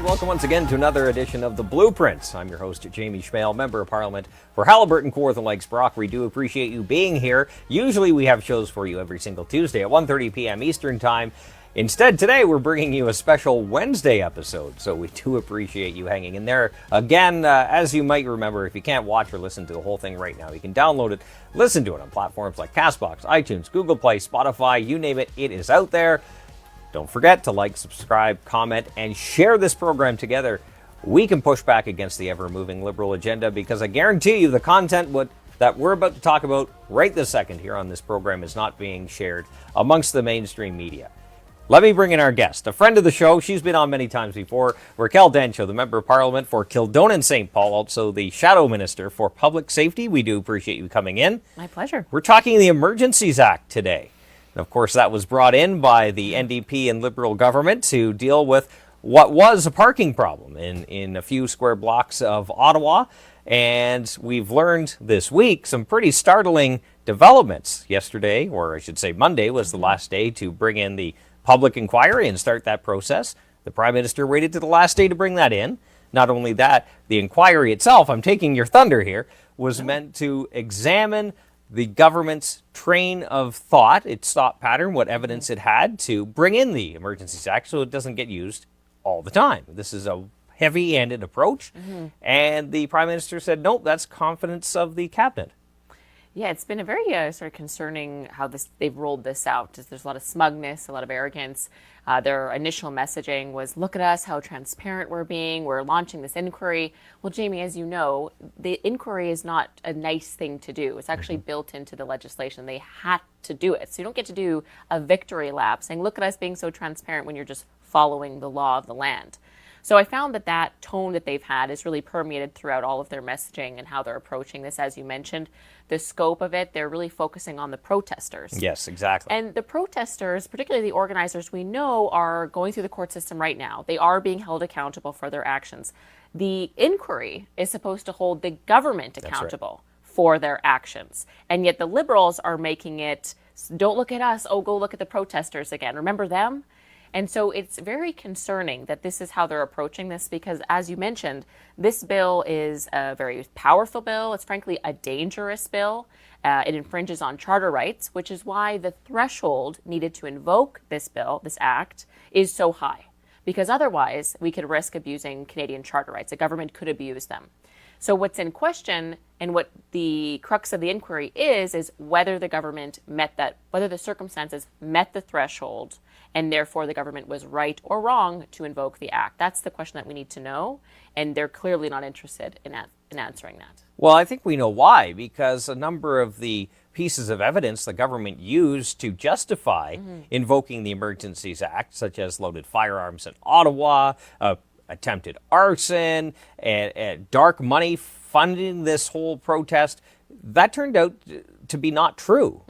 and welcome once again to another edition of The Blueprints. I'm your host, Jamie Schmale, Member of Parliament for Haliburton, Kawartha Lakes, Brock. We do appreciate you being here. Usually we have shows for you every single Tuesday at 1:30 p.m. Eastern Time. Instead, today we're bringing you a special Wednesday episode, so we do appreciate you hanging in there. Again, as you might remember, if you can't watch or listen to the whole thing right now, you can download it, listen to it on platforms like CastBox, iTunes, Google Play, Spotify, you name it, it is out there. Don't forget to like, subscribe, comment, and share this program together. We can push back against the ever-moving liberal agenda because I guarantee you the content that we're about to talk about right this second here on this program is not being shared amongst the mainstream media. Let me bring in our guest, a friend of the show. She's been on many times before. Raquel Dancho, the Member of Parliament for Kildonan St, also the Shadow Minister for Public Safety. We do appreciate you coming in. My pleasure. We're talking the Emergencies Act today. And of course, that was brought in by the NDP and Liberal government to deal with what was a parking problem in a few square blocks of Ottawa. And we've learned this week some pretty startling developments. Yesterday, or I should say Monday, was the last day to bring in the public inquiry and start that process. The Prime Minister waited to the last day to bring that in. Not only that, the inquiry itself, I'm taking your thunder here, was meant to examine the government's train of thought, its thought pattern, what evidence it had to bring in the Emergencies Act so it doesn't get used all the time. This is a heavy-handed approach, and the Prime Minister said, nope, that's confidence of the Cabinet. Yeah, it's been a very sort of concerning how they've rolled this out. There's a lot of smugness, a lot of arrogance. Their initial messaging was, look at us, how transparent we're being. We're launching this inquiry. Well, Jamie, as you know, the inquiry is not a nice thing to do. It's actually built into the legislation. They had to do it. So you don't get to do a victory lap saying, look at us being so transparent when you're just following the law of the land. So I found that tone that they've had is really permeated throughout all of their messaging and how they're approaching this. As you mentioned, the scope of it, they're really focusing on the protesters. Yes, exactly. And the protesters, particularly the organizers, we know are going through the court system right now. They are being held accountable for their actions. The inquiry is supposed to hold the government accountable for their actions. And yet the Liberals are making it, don't look at us, oh, go look at the protesters again. Remember them? And so it's very concerning that this is how they're approaching this because, as you mentioned, this bill is a very powerful bill. It's frankly a dangerous bill. It infringes on charter rights, which is why the threshold needed to invoke this bill, this act, is so high. Because otherwise, we could risk abusing Canadian charter rights. The government could abuse them. So what's in question and what the crux of the inquiry is whether the government met that, whether the circumstances met the threshold and therefore the government was right or wrong to invoke the act. That's the question that we need to know, and they're clearly not interested in answering that. Well, I think we know why, because a number of the pieces of evidence the government used to justify invoking the Emergencies Act, such as loaded firearms in Ottawa, attempted arson, and dark money funding this whole protest, that turned out to be not true.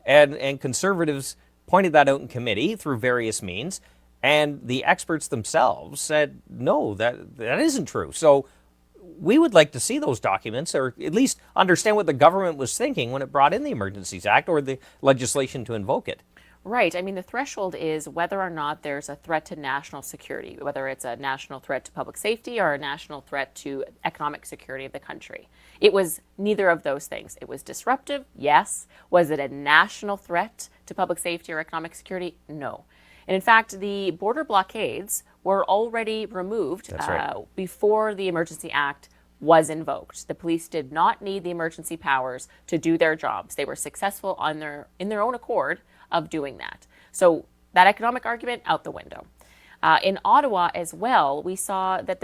And conservatives pointed that out in committee through various means, and the experts themselves said, no, that isn't true. So we would like to see those documents, or at least understand what the government was thinking when it brought in the Emergencies Act or the legislation to invoke it. Right. I mean, the threshold is whether or not there's a threat to national security, whether it's a national threat to public safety or a national threat to economic security of the country. It was neither of those things. It was disruptive, yes. Was it a national threat to public safety or economic security? No. And in fact, the border blockades were already removed before the Emergency Act was invoked. The police did not need the emergency powers to do their jobs. They were successful in their own accord of doing that. So that economic argument, out the window. In Ottawa as well, we saw that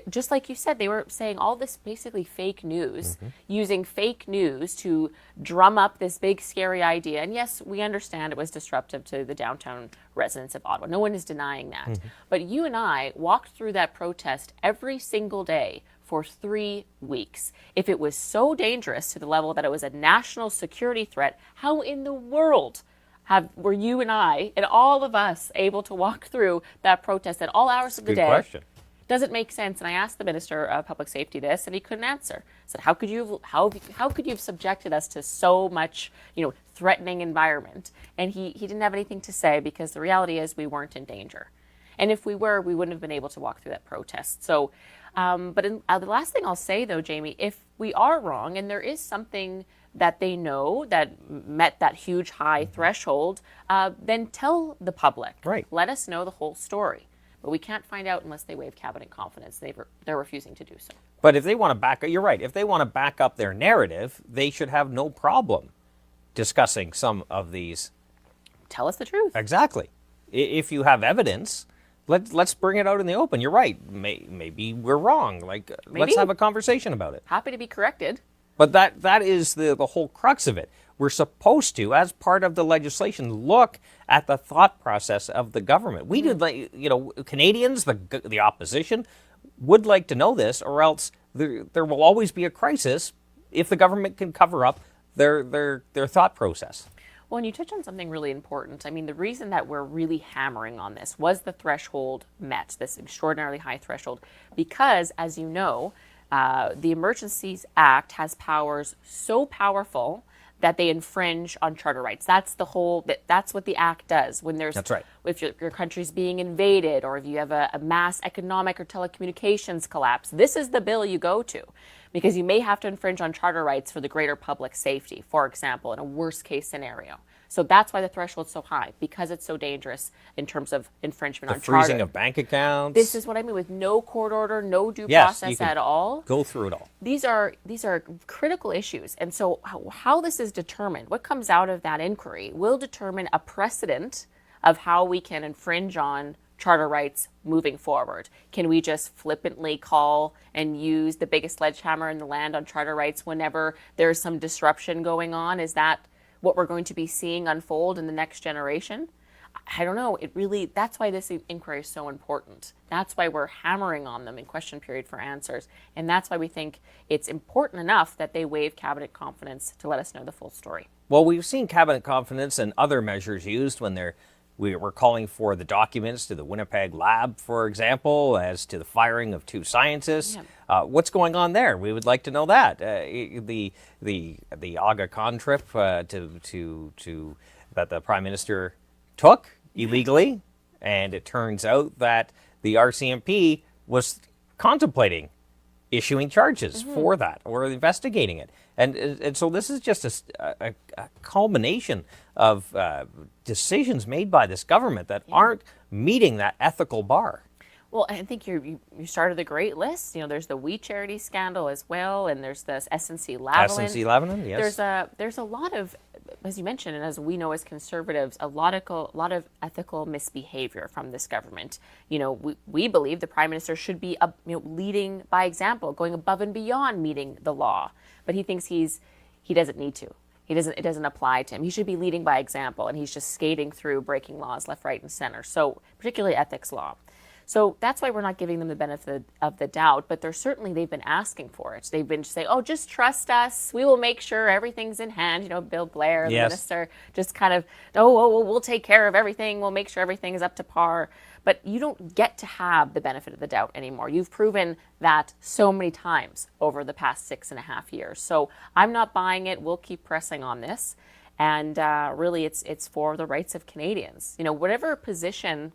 just like you said, they were saying all this basically fake news, using fake news to drum up this big scary idea. And yes, we understand it was disruptive to the downtown residents of Ottawa. No one is denying that. But you and I walked through that protest every single day for 3 weeks. If it was so dangerous to the level that it was a national security threat, how in the world were you and I and all of us able to walk through that protest at all hours of the day? Good question. Does it make sense? And I asked the Minister of Public Safety this, and he couldn't answer. I said, how could you have subjected us to so much, threatening environment? And he didn't have anything to say because the reality is we weren't in danger. And if we were, we wouldn't have been able to walk through that protest. So, the last thing I'll say though, Jamie, if we are wrong and there is something that they know that met that huge high threshold, then tell the public. Right. Let us know the whole story. But we can't find out unless they waive cabinet confidence. They're refusing to do so. But if they want to back up, you're right. If they want to back up their narrative, they should have no problem discussing some of these. Tell us the truth. Exactly. If you have evidence, let's bring it out in the open. You're right. Maybe we're wrong. Let's have a conversation about it. Happy to be corrected. But that is the whole crux of it. We're supposed to, as part of the legislation, look at the thought process of the government. We do, Canadians, the opposition, would like to know this, or else there will always be a crisis if the government can cover up their thought process. Well, and you touch on something really important. I mean, the reason that we're really hammering on this was the threshold met, this extraordinarily high threshold, because, as you know, the Emergencies Act has powers so powerful that they infringe on charter rights. That's what the act does. When there's, that's right. If your country's being invaded, or if you have a mass economic or telecommunications collapse, this is the bill you go to, because you may have to infringe on charter rights for the greater public safety, for example, in a worst case scenario. So that's why the threshold's so high, because it's so dangerous in terms of infringement on charter. The freezing of bank accounts. This is what I mean with no court order, no due yes, process at all. Go through it all. These are critical issues. And so how this is determined, what comes out of that inquiry, will determine a precedent of how we can infringe on charter rights moving forward. Can we just flippantly call and use the biggest sledgehammer in the land on charter rights whenever there's some disruption going on? Is that what we're going to be seeing unfold in the next generation? I don't know. That's why this inquiry is so important. That's why we're hammering on them in question period for answers. And that's why we think it's important enough that they waive cabinet confidence to let us know the full story. Well, we've seen cabinet confidence and other measures used when we're calling for the documents to the Winnipeg lab, for example, as to the firing of 2 scientists. Yeah. What's going on there? We would like to know that. The Aga Khan trip that the Prime Minister took illegally, and it turns out that the RCMP was contemplating issuing charges for that, or investigating it. And so this is just a culmination of decisions made by this government that aren't meeting that ethical bar. Well, I think you started a great list. There's the We Charity scandal as well, and there's this SNC-Lavalin. SNC-Lavalin, yes. There's a lot of, as you mentioned, and as we know as conservatives, a lot of ethical misbehavior from this government. We believe the Prime Minister should be leading by example, going above and beyond meeting the law. But he thinks he doesn't need to. It doesn't apply to him. He should be leading by example, and he's just skating through breaking laws left, right, and center. So particularly ethics law. So that's why we're not giving them the benefit of the doubt, but they've been asking for it. They've been saying, oh, just trust us. We will make sure everything's in hand. Bill Blair, the minister, just kind of, we'll take care of everything. We'll make sure everything is up to par. But you don't get to have the benefit of the doubt anymore. You've proven that so many times over the past 6.5 years. So I'm not buying it. We'll keep pressing on this. And really, it's for the rights of Canadians. Whatever position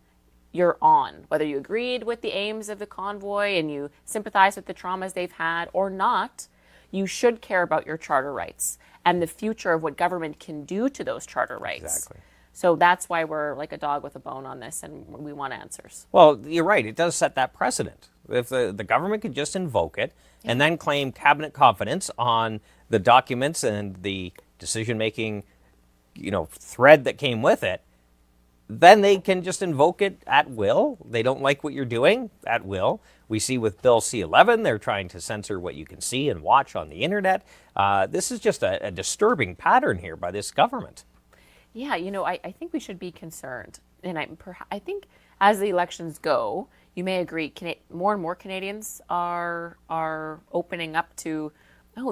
you're on, whether you agreed with the aims of the convoy and you sympathize with the traumas they've had or not, you should care about your charter rights and the future of what government can do to those charter rights. Exactly. So that's why we're like a dog with a bone on this, and we want answers. Well, you're right. It does set that precedent. If the government could just invoke it and then claim cabinet confidence on the documents and the decision-making, thread that came with it, then they can just invoke it at will. They don't like what you're doing at will. We see with Bill C-11, they're trying to censor what you can see and watch on the internet. This is just a disturbing pattern here by this government. Yeah, I think we should be concerned. And I think as the elections go, you may agree, more and more Canadians are opening up to,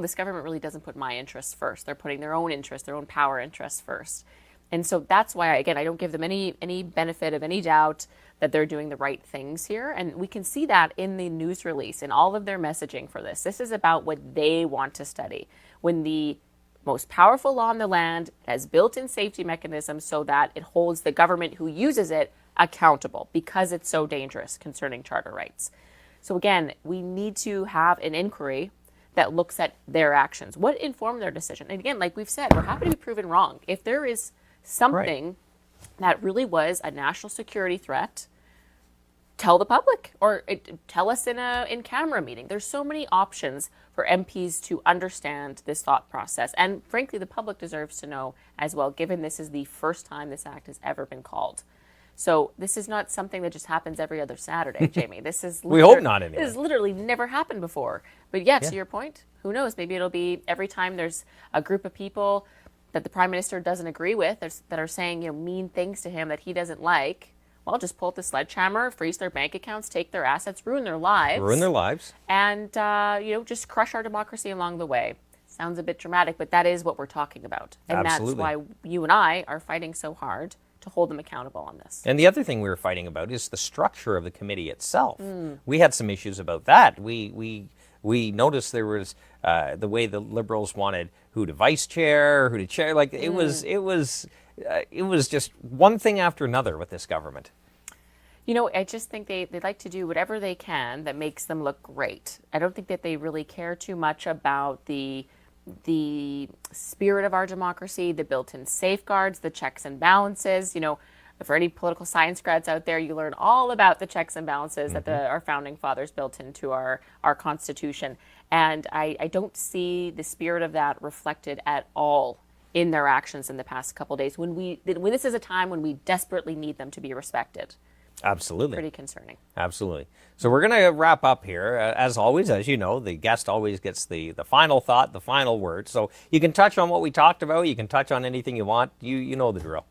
this government really doesn't put my interests first. They're putting their own interests, their own power interests first. And so that's why, again, I don't give them any benefit of any doubt that they're doing the right things here. And we can see that in the news release, in all of their messaging for this. This is about what they want to study. When the most powerful law in the land. It has built-in safety mechanisms so that it holds the government who uses it accountable because it's so dangerous concerning charter rights. So again, we need to have an inquiry that looks at their actions. What informed their decision? And again, like we've said, we're happy to be proven wrong. If there is something that really was a national security threat, tell the public or tell us in a in-camera meeting. There's so many options for MPs to understand this thought process. And frankly, the public deserves to know as well, given this is the first time this act has ever been called. So this is not something that just happens every other Saturday, Jamie. This is we hope not anyway. This has literally never happened before. But yeah, to your point, who knows? Maybe it'll be every time there's a group of people that the Prime Minister doesn't agree with that are saying mean things to him that he doesn't like. Well, just pull out the sledgehammer, freeze their bank accounts, take their assets, ruin their lives. And, just crush our democracy along the way. Sounds a bit dramatic, but that is what we're talking about. And That's why you and I are fighting so hard to hold them accountable on this. And the other thing we were fighting about is the structure of the committee itself. We had some issues about that. We noticed there was the way the Liberals wanted who to vice chair, who to chair. Like it was just one thing after another with this government. I just think they like to do whatever they can that makes them look great. I don't think that they really care too much about the spirit of our democracy, the built-in safeguards, the checks and balances. For any political science grads out there, you learn all about the checks and balances that our founding fathers built into our Constitution. And I don't see the spirit of that reflected at all in their actions in the past couple of days when this is a time when we desperately need them to be respected. Absolutely. Pretty concerning. Absolutely. So we're going to wrap up here. As always, as you know, the guest always gets the final thought, the final word. So you can touch on what we talked about. You can touch on anything you want. You know the drill.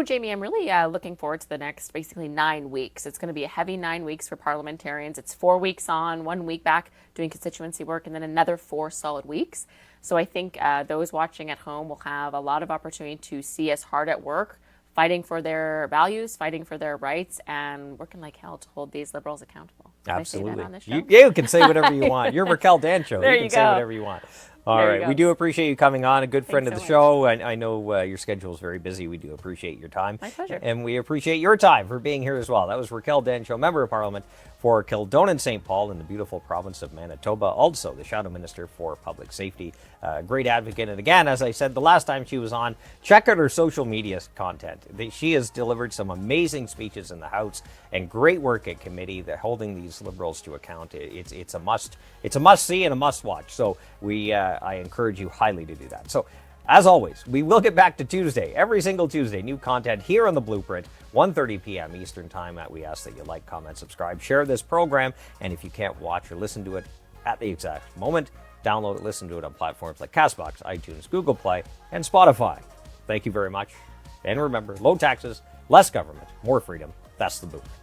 Jamie, I'm really looking forward to the next basically 9 weeks. It's going to be a heavy 9 weeks for parliamentarians. It's 4 weeks on, 1 week back doing constituency work, and then another 4 solid weeks. So I think those watching at home will have a lot of opportunity to see us hard at work, fighting for their values, fighting for their rights, and working like hell to hold these Liberals accountable. Can Absolutely. I say that on this show? You can say whatever you want. You're Raquel Dancho. There you can say whatever you want. All right. We do appreciate you coming on. A good friend of the show. I know your schedule is very busy. We do appreciate your time. My pleasure. And we appreciate your time for being here as well. That was Raquel Dancho, Member of Parliament for Kildonan St. Paul in the beautiful province of Manitoba. Also, the Shadow Minister for Public Safety. Great advocate. And again, as I said the last time she was on, check out her social media content. She has delivered some amazing speeches in the House and great work at committee. They're holding these Liberals to account. It's a must. It's a must see and a must watch. So I encourage you highly to do that. So as always, we will get back to Tuesday, every single Tuesday, new content here on The Blueprint, 1:30 p.m. Eastern Time. We ask that you like, comment, subscribe, share this program, and if you can't watch or listen to it at the exact moment, download it, listen to it on platforms like CastBox, iTunes, Google Play, and Spotify. Thank you very much. And remember, low taxes, less government, more freedom. That's The Blueprint.